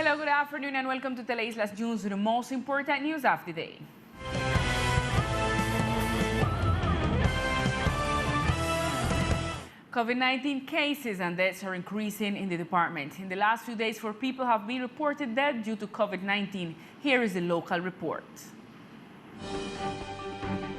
Hello, good afternoon and welcome to Teleislas News, the most important news of the day. COVID-19 cases and deaths are increasing in the department. In the last few days, 4 people have been reported dead due to COVID-19. Here is the local report.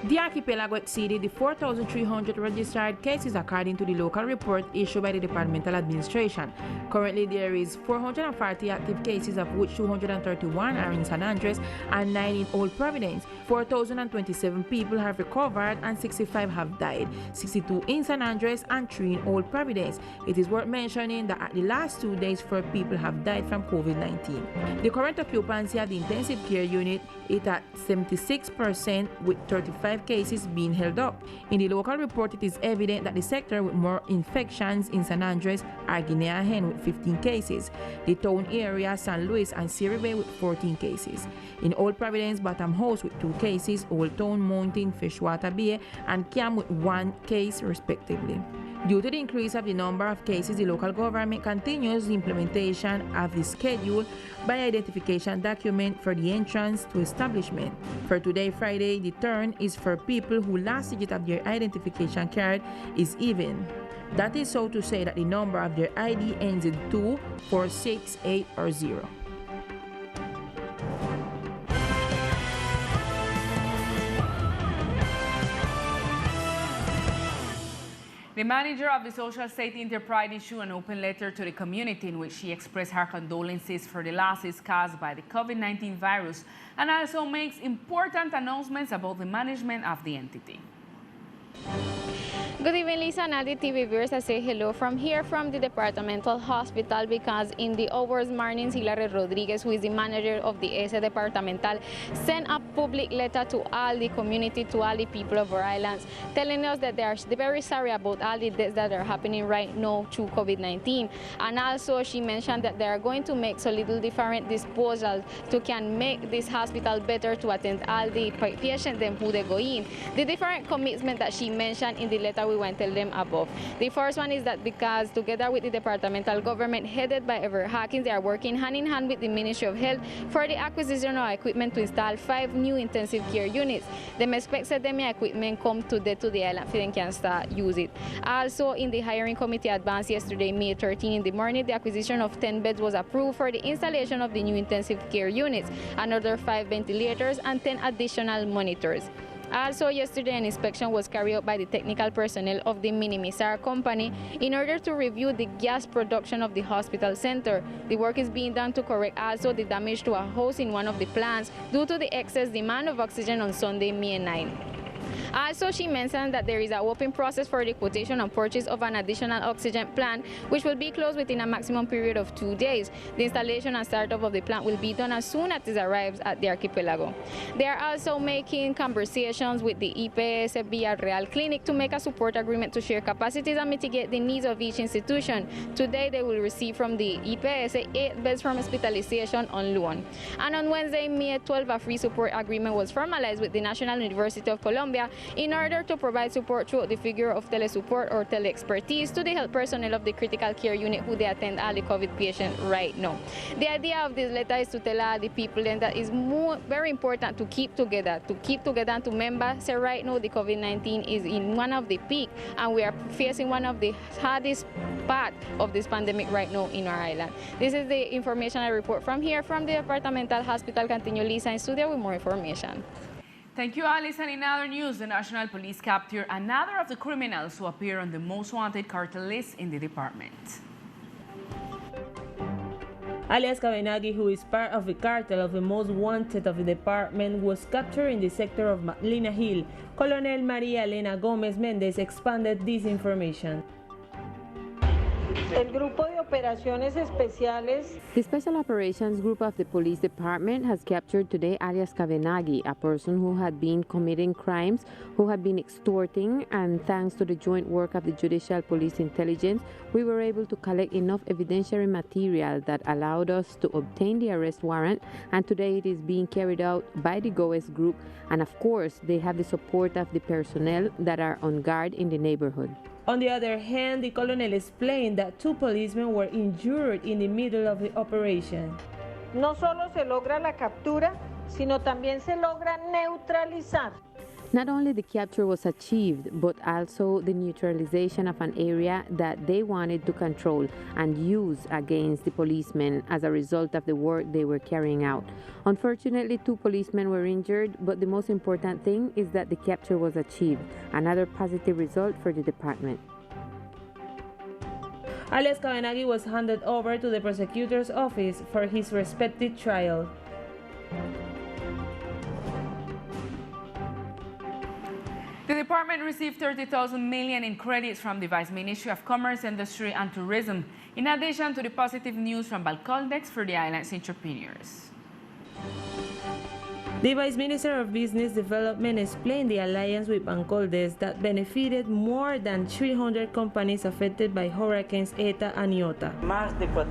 The archipelago exceeded the 4,300 registered cases according to the local report issued by the departmental administration. Currently, there is 440 active cases, of which 231 are in San Andres and 9 in Old Providence. 4,027 people have recovered and 65 have died, 62 in San Andres and 3 in Old Providence. It is worth mentioning that at the last 2 days, 4 people have died from COVID-19. The current occupancy at the intensive care unit is at 76%, with 35 cases being held up. In the local report, it is evident that the sector with more infections in San Andres are Guinea Hen with 15 cases, the town area, San Luis and Sierra Bay with 14 cases. In Old Providence, Bottom House with 2 cases, Old Town, Mountain, Freshwater Bay and Cam with 1 case respectively. Due to the increase of the number of cases, the local government continues the implementation of the schedule by identification document for the entrance to establishment. For today, Friday, the turn is for people who last digit of their identification card is even. That is so to say that the number of their ID ends in 2, 4, 6, 8 or 0. The manager of the Social Safety Enterprise issued an open letter to the community in which she expressed her condolences for the losses caused by the COVID-19 virus and also makes important announcements about the management of the entity. Good evening, Lisa and all the TV viewers. I say hello from here from the departmental hospital, because in the hours morning, Hilary Rodriguez, who is the manager of the S.S.E Departamental, sent a public letter to all the community, to all the people of our islands, telling us that they are very sorry about all the deaths that are happening right now through COVID-19. And also she mentioned that they are going to make so little different disposals to can make this hospital better to attend all the patients them who they go in. The different commitments that she mentioned in the letter, we went to tell them above. The first one is that because together with the departmental government headed by Everett Hawkins, they are working hand in hand with the Ministry of Health for the acquisition of equipment to install 5 new intensive care units. They expect that the equipment come today to the island so they can start use it. Also, in the hiring committee advance yesterday, May 13 in the morning, the acquisition of 10 beds was approved for the installation of the new intensive care units, another 5 ventilators and 10 additional monitors. Also, yesterday, an inspection was carried out by the technical personnel of the Minimisar company in order to review the gas production of the hospital center. The work is being done to correct also the damage to a hose in one of the plants due to the excess demand of oxygen on Sunday, May 9. Also, she mentioned that there is an open process for the quotation and purchase of an additional oxygen plant, which will be closed within a maximum period of 2 days. The installation and startup of the plant will be done as soon as it arrives at the archipelago. They are also making conversations with the EPS via Real Clinic to make a support agreement to share capacities and mitigate the needs of each institution. Today, they will receive from the EPS 8 beds from hospitalization on loan. And on Wednesday, May 12, a free support agreement was formalized with the National University of Colombia in order to provide support through the figure of telesupport or tele-expertise to the health personnel of the critical care unit who they attend all the COVID patients right now. The idea of this letter is to tell all the people then that it's very important to keep together and to remember, say right now the COVID-19 is in one of the peak and we are facing one of the hardest part of this pandemic right now in our island. This is the information I report from here from the departmental hospital. Continue Lisa in studio with more information. Thank you, Alice. And in other news, the National Police captured another of the criminals who appear on the most wanted cartel list in the department. Alias Cavenagui, who is part of the cartel of the most wanted of the department, was captured in the sector of Magdalena Hill. Colonel Maria Elena Gomez Mendez expanded this information. El grupo de operaciones especiales. The Special Operations Group of the Police Department has captured today Alias Cavenagui, a person who had been committing crimes, who had been extorting, and thanks to the joint work of the Judicial Police Intelligence, we were able to collect enough evidentiary material that allowed us to obtain the arrest warrant, and today it is being carried out by the GOES group, and of course they have the support of the personnel that are on guard in the neighborhood. On the other hand, the colonel explained that 2 policemen were injured in the middle of the operation. no solo se logra la captura, sino también se logra neutralizar. Not only the capture was achieved, but also the neutralization of an area that they wanted to control and use against the policemen as a result of the work they were carrying out. Unfortunately, 2 policemen were injured, but the most important thing is that the capture was achieved, another positive result for the department. Alias Cavenagui was handed over to the prosecutor's office for his respective trial. The department received 30,000 million in credits from the Vice Ministry of Commerce, Industry and Tourism, in addition to the positive news from Balcoldex for the island's entrepreneurs. The Vice Minister of Business Development explained the alliance with Balcoldex that benefited more than 300 companies affected by hurricanes Eta and Iota.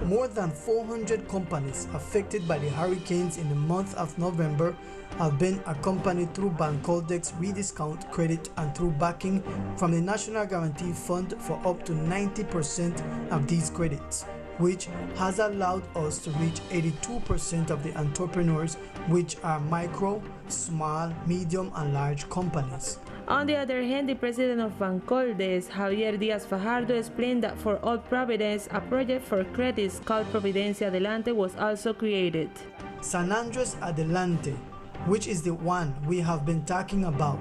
More than 400 companies affected by the hurricanes in the month of November have been accompanied through Balcoldex rediscount credit and through backing from the National Guarantee Fund for up to 90% of these credits, which has allowed us to reach 82% of the entrepreneurs, which are micro, small, medium and large companies. On the other hand, the president of Balcoldex, Javier Díaz Fajardo, explained that for Old Providence, a project for credits called Providencia Adelante was also created. San Andres Adelante, which is the one we have been talking about,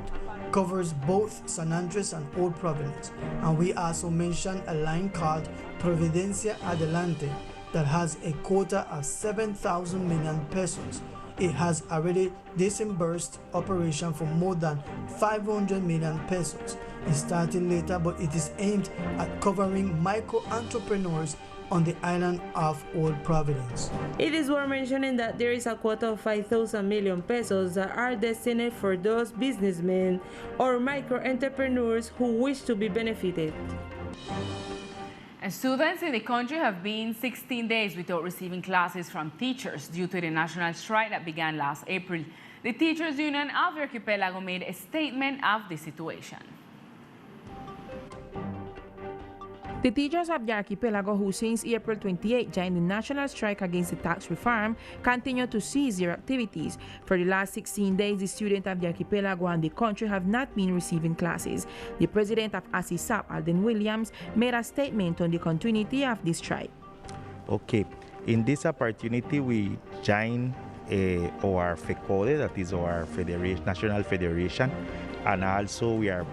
covers both San Andres and Old Providence, and we also mentioned a line called Providencia Adelante that has a quota of 7,000 million pesos. It has already disbursed operation for more than 500 million pesos. It started later, but it is aimed at covering micro entrepreneurs on the island of Old Providence. It is worth mentioning that there is a quota of 5,000 million pesos that are destined for those businessmen or micro entrepreneurs who wish to be benefited. And students in the country have been 16 days without receiving classes from teachers due to the national strike that began last April. The Teachers Union of the Archipelago made a statement of the situation. The teachers of the archipelago, who since April 28 joined the national strike against the tax reform, continue to cease their activities. For the last 16 days, the students of the archipelago and the country have not been receiving classes. The president of S.S.E, Alden Williams, made a statement on the continuity of the strike. Okay, in this opportunity, we join our FECODE, that is our federation, national federation, and also we are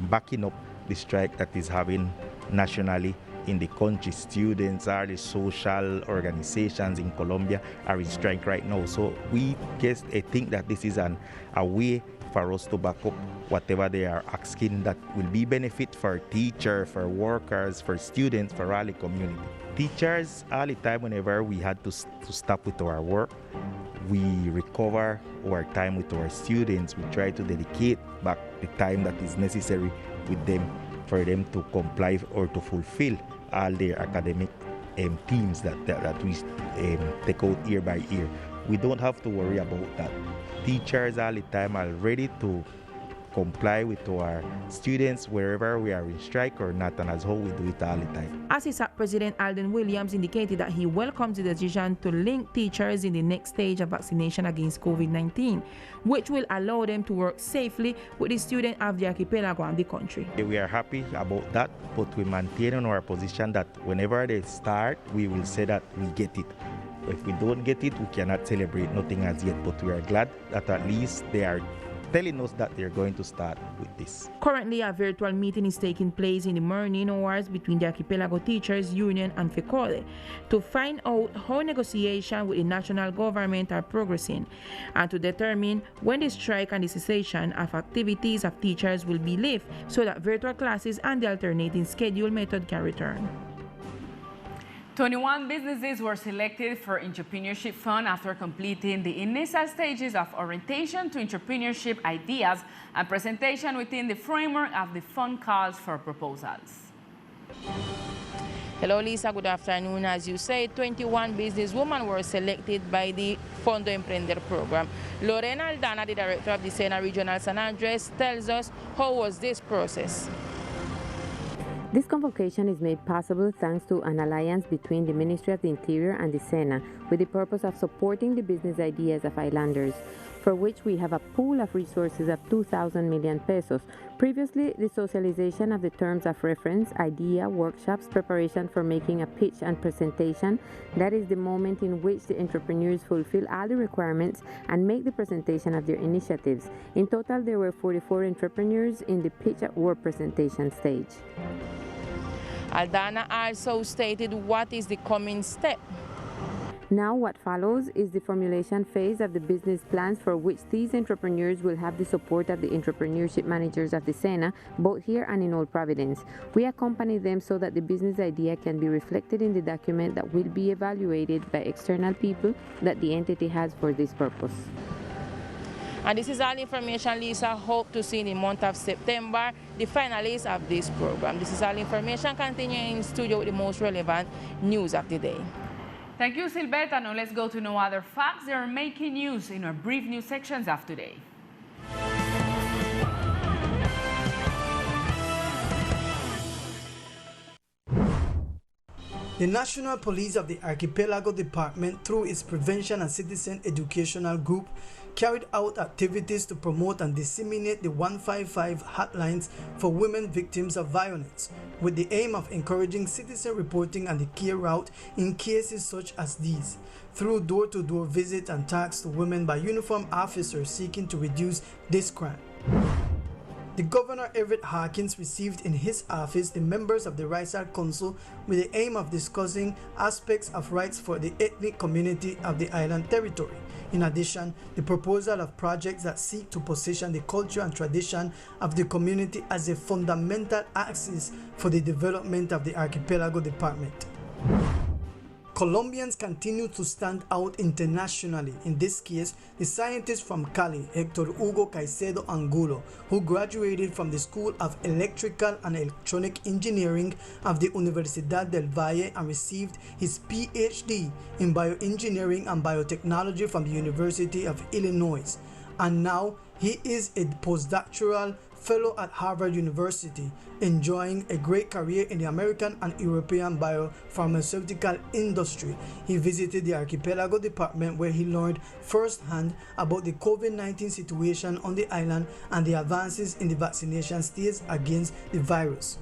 backing up the strike that is having nationally in the country. Students are the social organizations in Colombia are in strike right now. So we just think that this is a way for us to back up whatever they are asking that will be benefit for teachers, for workers, for students, for all the community. Teachers, all the time whenever we had to stop with our work, we recover our time with our students. We try to dedicate back the time that is necessary with them for them to comply or to fulfill all their academic teams that we take out year by year. We don't have to worry about that. Teachers all the time are ready to comply with our students wherever we are in strike or not, and that's how we do it all the time. S.S.E President Alden Williams indicated that he welcomes the decision to link teachers in the next stage of vaccination against COVID-19, which will allow them to work safely with the students of the archipelago and the country. We are happy about that, but we maintain on our position that whenever they start, we will say that we get it. If we don't get it, we cannot celebrate nothing as yet, but we are glad that at least they are telling us that they're going to start with this. Currently, a virtual meeting is taking place in the morning hours between the Archipelago Teachers Union and FECODE to find out how negotiations with the national government are progressing and to determine when the strike and the cessation of activities of teachers will be lifted so that virtual classes and the alternating schedule method can return. 21 businesses were selected for Entrepreneurship Fund after completing the initial stages of orientation to entrepreneurship ideas and presentation within the framework of the fund calls for proposals. Hello, Lisa. Good afternoon. As you say, 21 businesswomen were selected by the Fondo Emprender program. Lorena Aldana, the director of the Sena Regional San Andres, tells us how was this process. This convocation is made possible thanks to an alliance between the Ministry of the Interior and the SENA with the purpose of supporting the business ideas of islanders, for which we have a pool of resources of 2,000 million pesos. Previously, the socialization of the terms of reference, idea, workshops, preparation for making a pitch and presentation, that is the moment in which the entrepreneurs fulfill all the requirements and make the presentation of their initiatives. In total, there were 44 entrepreneurs in the pitch or presentation stage. Aldana also stated what is the coming step. Now what follows is the formulation phase of the business plans, for which these entrepreneurs will have the support of the entrepreneurship managers of the SENA, both here and in Old Providence. We accompany them so that the business idea can be reflected in the document that will be evaluated by external people that the entity has for this purpose. And this is all information Lisa hope to see in the month of September, the finalists of this program. This is all information. Continuing in studio with the most relevant news of the day. Thank you, Silveta. Now let's go to know other facts that are making news in our brief news sections of today. The National Police of the Archipielago Department, through its Prevention and Citizen Educational Group, carried out activities to promote and disseminate the 155 hotlines for women victims of violence, with the aim of encouraging citizen reporting and the care route in cases such as these, through door-to-door visits and talks to women by uniformed officers seeking to reduce this crime. The Governor Everett Harkins received in his office the members of the Raizal Council with the aim of discussing aspects of rights for the ethnic community of the island territory. In addition, the proposal of projects that seek to position the culture and tradition of the community as a fundamental axis for the development of the Archipelago Department. Colombians continue to stand out internationally. In this case, the scientist from Cali, Héctor Hugo Caicedo Angulo, who graduated from the School of Electrical and Electronic Engineering of the Universidad del Valle and received his PhD in Bioengineering and Biotechnology from the University of Illinois. And now he is a postdoctoral fellow at Harvard University, enjoying a great career in the American and European biopharmaceutical industry. He visited the Archipelago Department, where he learned firsthand about the COVID-19 situation on the island and the advances in the vaccination states against the virus.